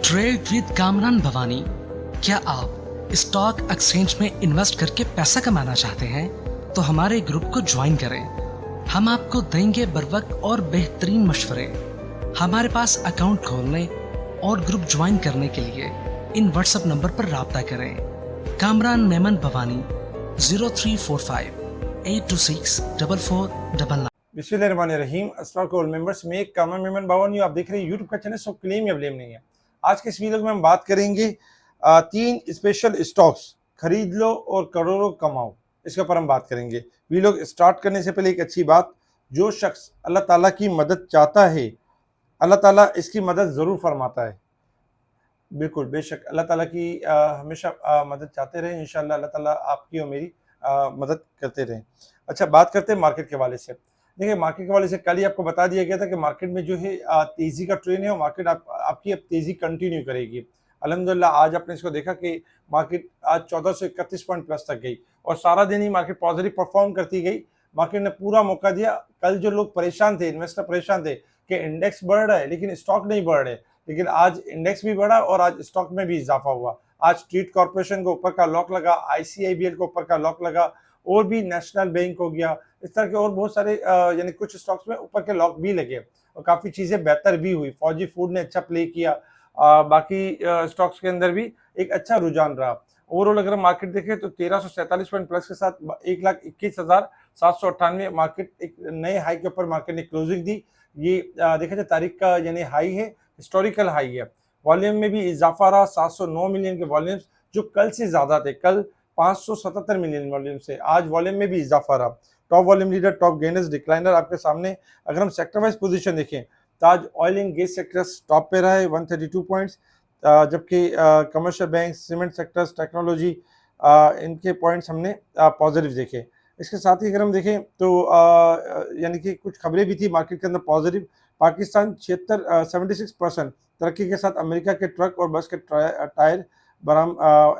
Trade with Kamran Bhavani. क्या आप stock exchange में इन्वेस्ट करके पैसा कमाना चाहते हैं तो हमारे ग्रुप को ज्वाइन करें। हम आपको देंगे बर वक्त और बेहतरीन मशवरे। हमारे पास अकाउंट खोलने और ग्रुप ज्वाइन करने के लिए इन व्हाट्सएप नंबर पर राब्ता करें। कामरान मेमन भवानी 0345-826-4499। बिस्मिल्लाहिर्रहमानिर्रहीम। अस्सलाम वालेकुम मेंबर्स में कामरान मेमन भवानी, आप देख रहे हैं यूट्यूब का चैनल। सो क्लेम या ब्लेम नहीं है। आज के इस वीडियो में हम बात करेंगे 3 स्पेशल स्टॉक्स खरीद लो और करोड़ों कमाओ। इसके ऊपर हम बात करेंगे। वीडियो स्टार्ट करने से पहले एक अच्छी बात, जो शख्स अल्लाह ताला की मदद चाहता है अल्लाह ताला इसकी मदद ज़रूर फरमाता है। बिल्कुल बेशक अल्लाह ताला की हमेशा मदद चाहते रहें। इंशाअल्लाह अल्लाह ताला आपकी और मेरी मदद करते रहें। अच्छा, बात करते हैं मार्केट के हवाले से। देखिए, मार्केट के हवाले से कल ही आपको बता दिया गया था कि मार्केट में जो है तेज़ी का ट्रेंड है और मार्केट आपकी अब तेज़ी कंटिन्यू करेगी। अल्हम्दुलिल्लाह आज आपने इसको देखा कि मार्केट आज 1431 पॉइंट प्लस तक गई और सारा दिन ही मार्केट पॉजिटिव परफॉर्म करती गई। मार्केट ने पूरा मौका दिया। कल जो लोग परेशान थे, इन्वेस्टर परेशान थे कि इंडेक्स बढ़ रहा है लेकिन स्टॉक नहीं बढ़ रहे, लेकिन आज इंडेक्स भी बढ़ा और आज स्टॉक में भी इजाफा हुआ। आज स्ट्रीट कॉर्पोरेशन को ऊपर का लॉक लगा, आईसीआईबीएल को ऊपर का लॉक लगा और भी नेशनल बैंक हो गया, इस तरह के और बहुत सारे यानी कुछ स्टॉक्स में ऊपर के लॉक भी लगे और काफ़ी चीज़ें बेहतर भी हुई। फौजी फूड ने अच्छा प्ले किया। बाकी स्टॉक्स के अंदर भी एक अच्छा रुझान रहा। ओवरऑल अगर मार्केट देखें तो 1347 पॉइंट प्लस के साथ 1,21,798 मार्केट एक नए हाई के ऊपर मार्केट ने क्लोजिंग दी। ये देखा जाए तारीख का यानी हाई है, हिस्टोरिकल हाई है। वॉल्यूम में भी इजाफा रहा, 709 मिलियन के वॉल्यूम्स जो कल से ज़्यादा थे। कल 577 मिलियन वॉल्यूम से आज वॉल्यूम में भी इजाफा रहा। Top volume leader, top gainers, decliner आपके सामने। अगर हम सेक्टर वाइज पोजीशन देखें तो आज oil and gas sector top पे रहा है 132 पॉइंट्स, जबकि commercial bank, cement sectors, technology इनके पॉइंट्स हमने पॉजिटिव देखे। इसके साथ ही अगर हम देखें तो यानी कि कुछ खबरें भी थी मार्केट के अंदर पॉजिटिव। पाकिस्तान 76% तरक्की के साथ अमेरिका के ट्रक और बस के टायर बराम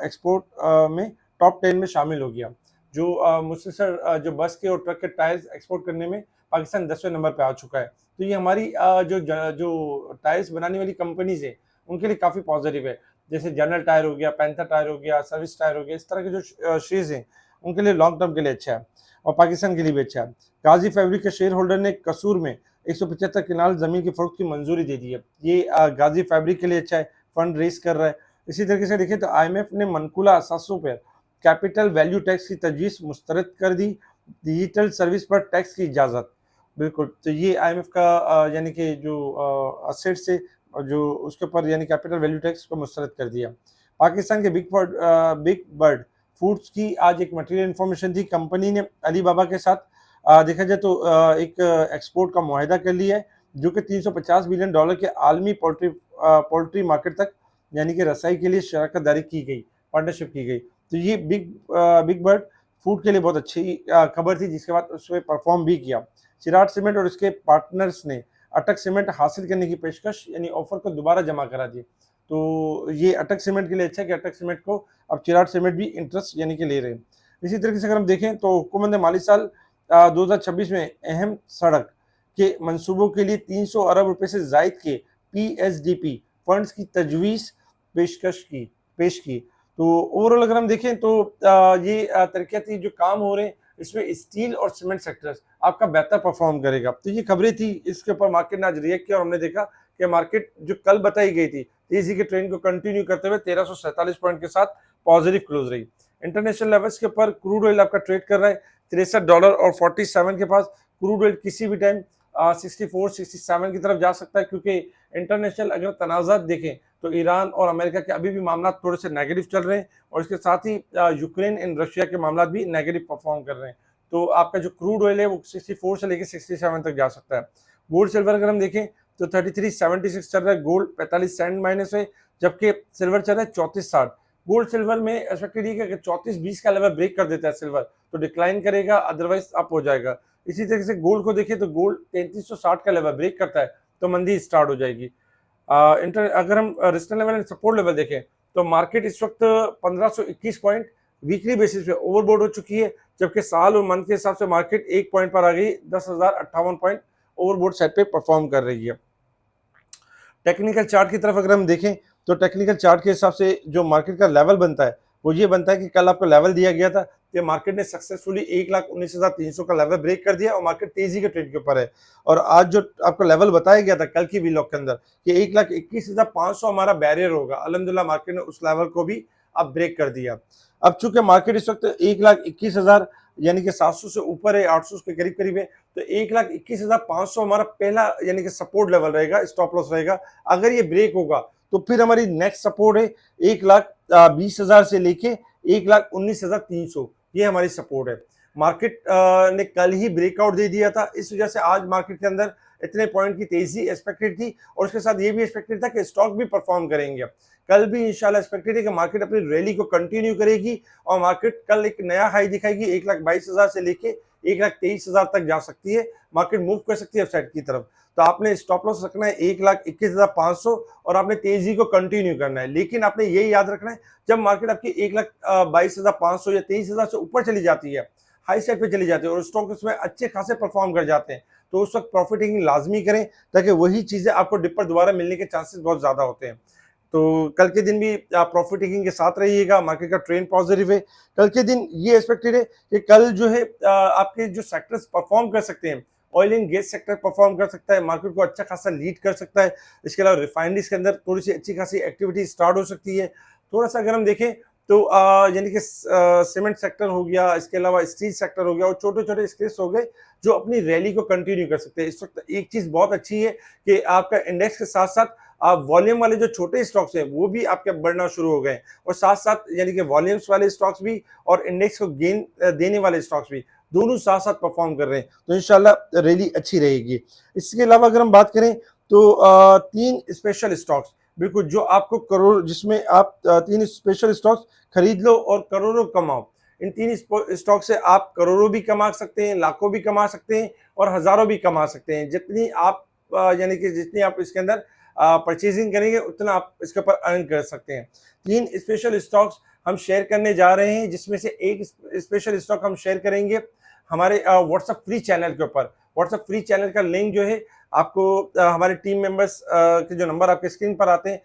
एक्सपोर्ट में टॉप 10 में शामिल हो गया। जो मुसलसल जो बस के और ट्रक के टायर्स एक्सपोर्ट करने में पाकिस्तान 10वें नंबर पे आ चुका है। तो ये हमारी जो टायर्स बनाने वाली कंपनीज है उनके लिए काफ़ी पॉजिटिव है। जैसे जनरल टायर हो गया, पैंथर टायर हो गया, सर्विस टायर हो गया, इस तरह के जो शेयर्स हैं उनके लिए लॉन्ग टर्म के लिए अच्छा है और पाकिस्तान के लिए भी अच्छा है। गाजी फैब्रिक के शेयर होल्डर ने कसूर में 175 किनाल ज़मीन की फ़रोख्त की मंजूरी दे दी है। ये गाजी फैब्रिक के लिए अच्छा है, फंड रेस कर रहा है। इसी तरीके से देखें तो IMF ने मनकुला असासों पर कैपिटल वैल्यू टैक्स की तजवीज़ मुस्तरद कर दी। डिजिटल सर्विस पर टैक्स की इजाज़त। बिल्कुल, तो ये IMF का यानी कि जो असेट्स से जो उसके ऊपर यानी कैपिटल वैल्यू टैक्स को मुस्तरद कर दिया। पाकिस्तान के बिग बर्ड फूड्स की आज एक मटेरियल इन्फॉर्मेशन थी। कंपनी ने अली बाबा के साथ देखा जाए तो एक एक्सपोर्ट का मुआहदा कर लिया है जो कि $350 बिलियन के आलमी पोल्ट्री मार्केट तक यानी कि रसाई के लिए शराकत दारी की गई, पार्टनरशिप की गई। तो ये बिग बर्ड फूड के लिए बहुत अच्छी खबर थी, जिसके बाद उसमें परफॉर्म भी किया। चिराग सीमेंट और इसके पार्टनर्स ने अटक सीमेंट हासिल करने की पेशकश यानी ऑफर को दोबारा जमा करा दी। तो ये अटक सीमेंट के लिए अच्छा है कि अटक सीमेंट को अब चिराग सीमेंट भी इंटरेस्ट यानी कि ले रहे हैं। इसी तरीके से अगर हम देखें तो हुकूमत ने माली साल 2026 में अहम सड़क के मंसूबों के लिए 300 अरब रुपए से जायद के PSDP फंड्स की तजवीज़ पेश की। तो ओवरऑल अगर हम देखें तो ये तरक्याती जो काम हो रहे हैं इसमें स्टील और सीमेंट सेक्टर्स आपका बेहतर परफॉर्म करेगा। तो ये खबरें थी, इसके ऊपर मार्केट ने आज रिएक्ट किया और हमने देखा कि मार्केट जो कल बताई गई थी तेजी के ट्रेंड को कंटिन्यू करते हुए 1347 पॉइंट के साथ पॉजिटिव क्लोज रही। इंटरनेशनल लेवल्स के ऊपर क्रूड ऑयल आपका ट्रेड कर रहा है $63 और 47 के पास। क्रूड ऑयल किसी भी टाइम 64-67 की तरफ जा सकता है, क्योंकि इंटरनेशनल अगर तनाज़ात देखें तो ईरान और अमेरिका के अभी भी मामला थोड़े से नेगेटिव चल रहे हैं और इसके साथ ही यूक्रेन एंड रशिया के मामला भी नेगेटिव परफॉर्म कर रहे हैं। तो आपका जो क्रूड ऑयल है वो 64 से लेकर 67 तक जा सकता है। गोल्ड सिल्वर अगर हम देखें तो 33.76 चल रहा है। गोल्ड 45 सेंट माइनस है, जबकि सिल्वर चल रहा है 34.60। गोल्ड सिल्वर में एक्सपेक्टेड है कि अगर 34.20 का लेवल ब्रेक कर देता है सिल्वर तो डिक्लाइन करेगा, अदरवाइज अप हो जाएगा। इसी तरीके से गोल्ड को देखें तो गोल्ड 3360 का लेवल ब्रेक करता है तो मंदी स्टार्ट हो जाएगी। अगर हम resistance level and support level देखें तो मार्केट इस वक्त 1521 पॉइंट वीकली बेसिस पे ओवरबोर्ड हो चुकी है, जबकि साल और मंथ के हिसाब से मार्केट 1 पॉइंट पर आ गई, 10,058 पॉइंट ओवरबोर्ड साइड पे परफॉर्म कर रही है। टेक्निकल चार्ट की तरफ अगर हम देखें तो टेक्निकल चार्ट के हिसाब से जो मार्केट का लेवल बनता है वो ये बनता है कि कल आपको लेवल दिया गया था कि मार्केट ने सक्सेसफुली 1,19,300 का लेवल ब्रेक कर दिया और मार्केट तेजी के ट्रेंड के ऊपर है। और आज जो आपको लेवल बताया गया था कल की वीलॉग के अंदर कि 1,21,500 हमारा बैरियर होगा, अल्हम्दुलिल्लाह मार्केट ने उस लेवल को भी अब ब्रेक कर दिया। अब चूंकि मार्केट इस वक्त 1,21,000 यानी कि 700 से ऊपर है, 800 के करीब करीब है, तो 1,21,500 हमारा पहला यानी कि सपोर्ट लेवल रहेगा, स्टॉप लॉस रहेगा। अगर ये ब्रेक होगा तो फिर हमारी नेक्स्ट सपोर्ट है 1,20,000 से लेके 1,19,300, ये हमारी सपोर्ट है। मार्केट ने कल ही ब्रेकआउट दे दिया था, इस वजह से आज मार्केट के अंदर इतने पॉइंट की तेजी एक्सपेक्टेड थी और उसके साथ ये भी एक्सपेक्टेड था कि स्टॉक भी परफॉर्म करेंगे। कल भी इंशाल्लाह एक्सपेक्टेड है कि मार्केट अपनी रैली को कंटिन्यू करेगी और मार्केट कल एक नया हाई दिखाएगी, 1,22,000 से लेके 1,23,000 तक जा सकती है, मार्केट मूव कर सकती है अपसाइड की तरफ। तो आपने स्टॉप लॉस रखना है 1,21,500 और आपने तेजी को कंटिन्यू करना है। लेकिन आपने यही याद रखना है जब मार्केट आपकी 1,22,500 या 23,000 से ऊपर चली जाती है, हाई साइड पे चली जाती है और स्टॉक उसमें अच्छे खासे परफॉर्म कर जाते हैं, तो उस वक्त प्रॉफिट टेकिंग लाजमी करें ताकि वही चीजें आपको डिप पर दोबारा मिलने के चांसेस बहुत ज्यादा होते हैं। तो कल के दिन भी आप प्रॉफिट टेकिंग के साथ रहिएगा, मार्केट का ट्रेंड पॉजिटिव है। कल के दिन ये एक्सपेक्टेड है कि कल जो है आपके जो सेक्टर्स परफॉर्म कर सकते हैं, oil and gas sector perform कर सकता है, मार्केट को अच्छा खासा लीड कर सकता है। इसके अलावा रिफाइनरीज के अंदर थोड़ी सी अच्छी खासी एक्टिविटी स्टार्ट हो सकती है। थोड़ा सा अगर हम देखें तो यानी कि सीमेंट सेक्टर हो गया, इसके अलावा स्टील सेक्टर हो गया और छोटे छोटे स्केल्स हो गए जो अपनी रैली को कंटिन्यू कर सकते हैं। इस वक्त एक चीज बहुत अच्छी है कि आपका इंडेक्स के साथ साथ आप वॉल्यूम वाले जो छोटे स्टॉक्स हैं वो भी आपके बढ़ना शुरू हो गए और साथ साथ यानी कि वॉल्यूम्स वाले स्टॉक्स भी और इंडेक्स को गेन देने वाले स्टॉक्स भी दोनों साथ साथ परफॉर्म कर रहे हैं, तो इंशाल्लाह रैली अच्छी रहेगी। इसके अलावा अगर हम बात करें तो तीन स्पेशल स्टॉक्स बिल्कुल जो आपको करोड़, जिसमें आप तीन स्पेशल स्टॉक्स खरीद लो और करोड़ों कमाओ। इन तीन स्टॉक से आप करोड़ों भी कमा सकते हैं, लाखों भी कमा सकते हैं और हजारों भी कमा सकते हैं। जितनी आप यानी कि जितनी आप इसके अंदर परचेजिंग करेंगे उतना आप इसके ऊपर अर्न कर सकते हैं। तीन स्पेशल स्टॉक्स हम शेयर करने जा रहे हैं, जिसमें से एक स्पेशल स्टॉक हम शेयर करेंगे हमारे व्हाट्सएप फ्री चैनल के ऊपर। व्हाट्सएप फ्री चैनल का लिंक जो है आपको हमारे टीम मेंबर्स के जो नंबर आपके स्क्रीन पर आते हैं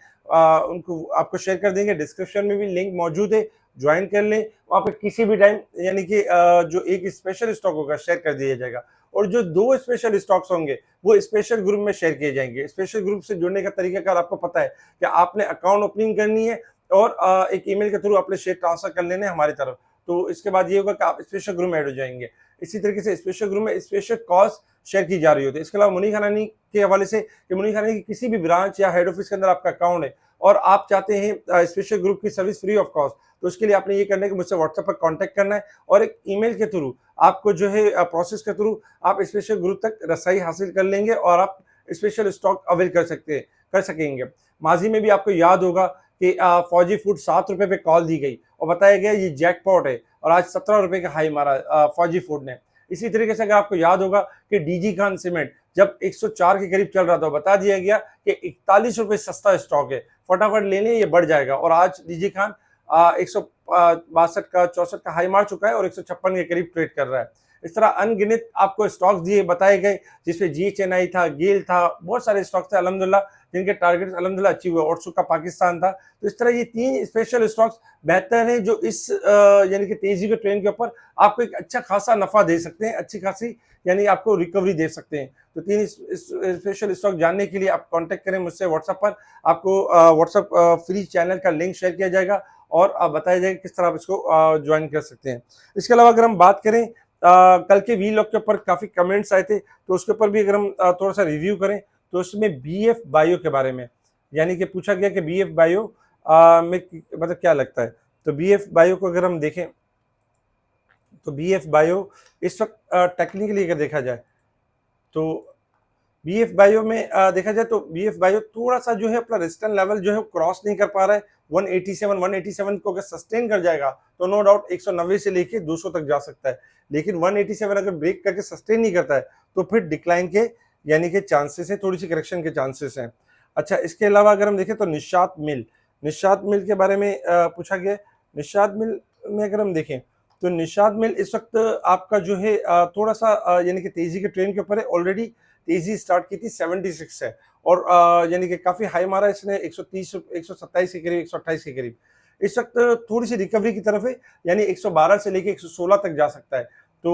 उनको आपको शेयर कर देंगे। डिस्क्रिप्शन में भी लिंक मौजूद है, ज्वाइन कर लें। वहाँ पे किसी भी टाइम यानी कि जो एक स्पेशल स्टॉक होगा शेयर कर दिया जाएगा और जो दो स्पेशल स्टॉक्स होंगे वो स्पेशल ग्रुप में शेयर किए जाएंगे। स्पेशल ग्रुप से जुड़ने का तरीकाकार आपको पता है कि आपने अकाउंट ओपनिंग करनी है और एक ईमेल के थ्रू अपने शेयर ट्रांसफर कर लेने हमारी तरफ, तो इसके बाद ये होगा कि आप स्पेशल ग्रुप में ऐड हो जाएंगे। इसी तरीके से स्पेशल ग्रुप में स्पेशल कॉल्स शेयर की जा रही होती है। इसके अलावा मुनीर खानानी के हवाले से कि मुनीर खानानी की किसी भी ब्रांच या हेड ऑफिस के अंदर आपका अकाउंट है और आप चाहते हैं स्पेशल ग्रुप की सर्विस फ्री ऑफ कॉस्ट, तो उसके लिए आपने ये करना है कि मुझसे व्हाट्सएप पर कांटेक्ट करना है और एक ईमेल के थ्रू आपको जो है प्रोसेस के थ्रू आप स्पेशल ग्रुप तक रसाई हासिल कर लेंगे और आप स्पेशल स्टॉक अवेल कर सकेंगे। माजी में भी आपको याद होगा कि फौजी फूड 7 रुपए पे कॉल दी गई और बताया गया ये जैकपॉट है और आज 17 रुपए का हाई मारा फौजी फूड ने। इसी तरीके से अगर आपको याद होगा कि डीजी खान सीमेंट जब 104 के करीब चल रहा था, बता दिया गया कि 41 रुपए सस्ता स्टॉक है, फटाफट ले लें ये बढ़ जाएगा और आज डीजी खान 162 का 64 का हाई मार चुका है और 156 के करीब ट्रेड कर रहा है। इस तरह अनगिनत आपको स्टॉक्स दिए बताए गए जिसमें जीएचएनआई था, गेल था, बहुत सारे स्टॉक्स थे अल्हम्दुलिल्लाह जिनके टारगेट्स अल्हम्दुलिल्लाह अचीव हुए। ऑटसू का पाकिस्तान था। तो इस तरह ये तीन स्पेशल स्टॉक्स बेहतर हैं जो इस यानी कि तेजी के ट्रेंड के ऊपर आपको एक अच्छा खासा नफा दे सकते हैं, अच्छी खासी यानी आपको रिकवरी दे सकते हैं। तो तीन स्पेशल स्टॉक जानने के लिए आप कांटेक्ट करें मुझसे व्हाट्सएप पर। आपको व्हाट्सएप फ्री चैनल का लिंक शेयर किया जाएगा और बताया जाएगा किस तरह आप इसको ज्वाइन कर सकते हैं। इसके अलावा अगर हम बात करें कल के वीलॉग के ऊपर काफ़ी कमेंट्स आए थे, तो उसके ऊपर भी अगर हम थोड़ा सा रिव्यू करें तो उसमें बीएफ बायो के बारे में यानी कि पूछा गया कि बीएफ बायो में मतलब क्या लगता है। तो बीएफ बायो को अगर हम देखें तो बीएफ बायो इस वक्त टेक्निकली अगर देखा जाए तो बीएफ बायो में देखा जाए तो बीएफ बायो थोड़ा सा जो है अपना रेजिस्टेंस लेवल जो है क्रॉस नहीं कर पा रहा है। 187 को अगर सस्टेन कर जाएगा तो नो डाउट 190 से लेके 200 तक जा सकता है, लेकिन 187 अगर ब्रेक करके सस्टेन नहीं करता है तो फिर डिक्लाइन के यानी कि चांसेस है, थोड़ी सी करेक्शन के चांसेस हैं। अच्छा, इसके अलावा अगर हम देखें तो निशात मिल के बारे में पूछा गया। निशात मिल में अगर हम देखें तो निशात मिल इस वक्त आपका जो है थोड़ा सा यानी कि तेजी के ट्रेंड के ऊपर है। ऑलरेडी तेजी स्टार्ट की थी 76 है और यानी कि काफ़ी हाई मारा इसने 130 127 के करीब, 128 के करीब। इस वक्त थोड़ी सी रिकवरी की तरफ है, यानी 112 से लेके 116 तक जा सकता है। तो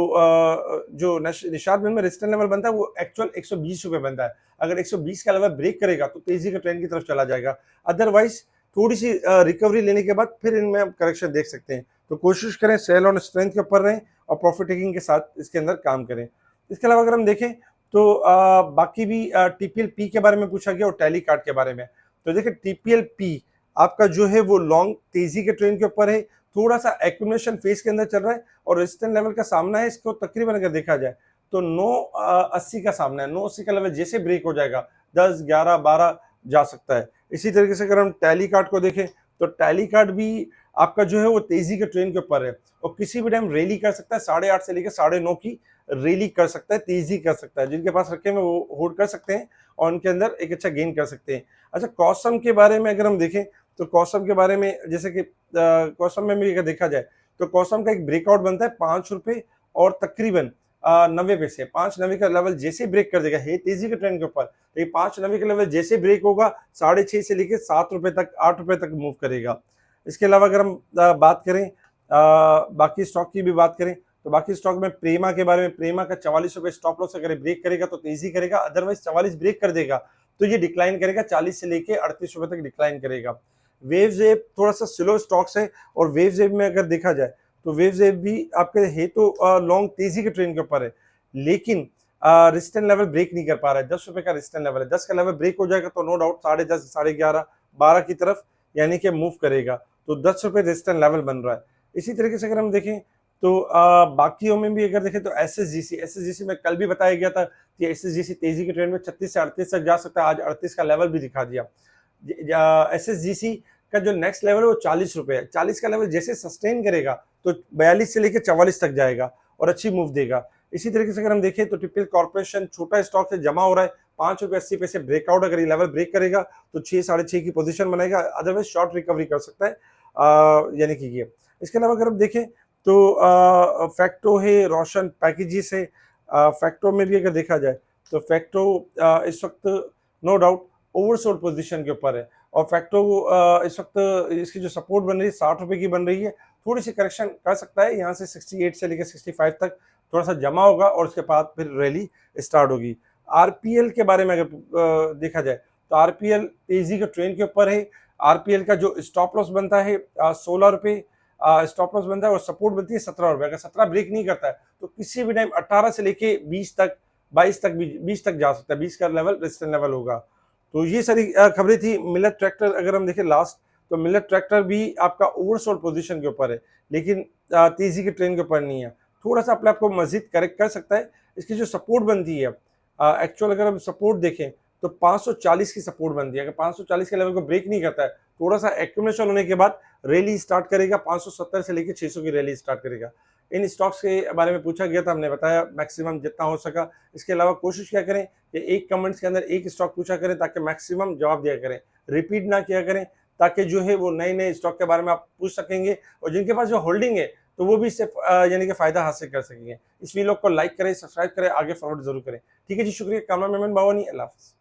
जो निशात में रेजिस्टेंस लेवल बनता है वो एक्चुअल 120 रुपये बनता है। अगर 120 का लेवल ब्रेक करेगा तो तेजी का ट्रेंड की तरफ चला जाएगा, अदरवाइज थोड़ी सी रिकवरी लेने के बाद फिर इनमें हम करेक्शन देख सकते हैं। तो कोशिश करें सेल ऑन स्ट्रेंथ के ऊपर रहें और प्रॉफिट टेकिंग के साथ इसके अंदर काम करें। इसके अलावा अगर हम देखें तो बाकी भी टीपीएल पी के बारे में पूछा गया और टैली कार्ड के बारे में। तो देखिए टीपीएल पी आपका जो है वो लॉन्ग तेजी के ट्रेंड के ऊपर है, थोड़ा सा एक्यूमुलेशन फेज के अंदर चल रहा है और रेजिस्टेंस लेवल का सामना है इसको तकरीबन अगर देखा जाए तो 980 का सामना है। 980 का लेवल जैसे ब्रेक हो जाएगा 10, 11, 12 जा सकता है। इसी तरीके से अगर हम टैली कार्ड को देखें तो टैली कार्ड भी आपका जो है वो तेजी के ट्रेंड के ऊपर है और किसी भी टाइम रैली कर सकता है, 8.5 से लेकर 9.5 की रैली कर सकता है, तेजी कर सकता है। जिनके पास रखे में वो होल्ड कर सकते हैं और उनके अंदर एक अच्छा गेन कर सकते हैं। अच्छा, कॉसम के बारे में अगर हम देखें तो कॉसम के बारे में जैसे कि कॉसम में भी अगर देखा जाए तो कॉसम का एक ब्रेकआउट बनता है 5 रुपये और तकरीबन 90 पैसे। 5.90 का लेवल जैसे ब्रेक कर देगा है तेजी के ट्रेंड के ऊपर, तो ये 5.90 का लेवल जैसे ब्रेक होगा 6.5 से लेकर 7 रुपये तक, 8 रुपये तक मूव करेगा। इसके अलावा अगर हम बात करें बाकी स्टॉक की भी बात करें तो बाकी स्टॉक में प्रेमा के बारे में, प्रेमा का 44 रुपये स्टॉप लॉस अगर ब्रेक करेगा तो तेजी करेगा, अदरवाइज 44 ब्रेक कर देगा तो ये डिक्लाइन करेगा, 40 से लेके 38 रुपये तक डिक्लाइन करेगा। वेवजेप थोड़ा सा स्लो स्टॉक्स है और वेवजेप में अगर देखा जाए तो वेवजेप भी आपके है तो लॉन्ग तेजी के ट्रेंड के ऊपर है, लेकिन रेजिस्टेंस लेवल ब्रेक नहीं कर पा रहा है। 10 रुपये का रेजिस्टेंस लेवल है, 10 का लेवल ब्रेक हो जाएगा तो नो डाउट 10.5, 11.5, 12 की तरफ यानी कि मूव करेगा। तो 10 रुपये रेजिस्टेंस लेवल बन रहा है। इसी तरीके से अगर हम देखें तो बाकियों में भी अगर देखें तो एसएसजीसी में कल भी बताया गया था कि एसएसजीसी तेजी के ट्रेंड में 36 से 38 तक जा सकता है, आज 38 का लेवल भी दिखा दिया। एसएसजीसी का जो नेक्स्ट लेवल है वो 40 रुपये है। 40 का लेवल जैसे सस्टेन करेगा तो 42 से लेकर 44 तक जाएगा और अच्छी मूव देगा। इसी तरीके से अगर हम देखें तो टीपीएल कॉर्पोरेशन छोटा स्टॉक से जमा हो रहा है, 5 रुपये 80 पैसे ब्रेकआउट, अगर ये लेवल ब्रेक करेगा तो 6, 6.5 की पोजीशन बनाएगा, अदरवाइज शॉर्ट रिकवरी कर सकता है, यानी कि ये। इसके अलावा अगर हम देखें तो फैक्टो है, रोशन पैकेजेस है। फैक्टो में भी अगर देखा जाए तो फैक्टो इस वक्त नो डाउट ओवरसोल्ड पोजीशन के ऊपर है और फैक्टो इस वक्त इसकी जो सपोर्ट बन रही है 60 रुपये की बन रही है, थोड़ी सी करेक्शन कर सकता है, यहाँ से 68 से लेकर 65 तक थोड़ा सा जमा होगा और उसके बाद फिर रैली स्टार्ट होगी। आरपीएल के बारे में अगर देखा जाए तो आरपीएल तेजी के ट्रेंड के ऊपर है। आरपीएल का जो स्टॉप लॉस बनता है 16 रुपये स्टॉप लॉस बनता है और सपोर्ट बनती है 17 रुपये। अगर 17 ब्रेक नहीं करता है तो किसी भी टाइम 18 से लेके 20 तक, 22 तक, 20 तक जा सकता है, 20 का लेवल रेजिस्टेंस लेवल होगा। तो ये सारी खबरें थी। मिलेट ट्रैक्टर अगर हम देखें लास्ट तो मिलेट ट्रैक्टर भी आपका ओवरसोल्ड पोजीशन के ऊपर है, लेकिन तेजी के ट्रेंड के ऊपर नहीं है, थोड़ा सा अपने आप को मजीद करेक्ट कर सकता है। इसकी जो सपोर्ट बनती है एक्चुअल अगर हम सपोर्ट देखें तो 540 की सपोर्ट बनती है। अगर 540 के लेवल को ब्रेक नहीं करता है, थोड़ा सा एक्यूमुलेशन होने के बाद रैली स्टार्ट करेगा, 570 से लेकर 600 की रैली स्टार्ट करेगा। इन स्टॉक्स के बारे में पूछा गया था, हमने बताया मैक्सिमम जितना हो सका। इसके अलावा कोशिश क्या करें कि एक कमेंट्स के अंदर एक स्टॉक पूछा करें ताकि मैक्सिमम जवाब दिया करें, रिपीट ना किया करें, ताकि जो है वो नए नए स्टॉक के बारे में आप पूछ सकेंगे और जिनके पास जो होल्डिंग है तो वो भी इससे यानी कि फ़ायदा हासिल कर सकेंगे। इस वीडियो को लाइक करें, सब्सक्राइब करें, आगे फॉरवर्ड जरूर करें। ठीक है जी, शुक्रिया। कैमरा मैन बावानी, अल्लाह हाफ़िज़।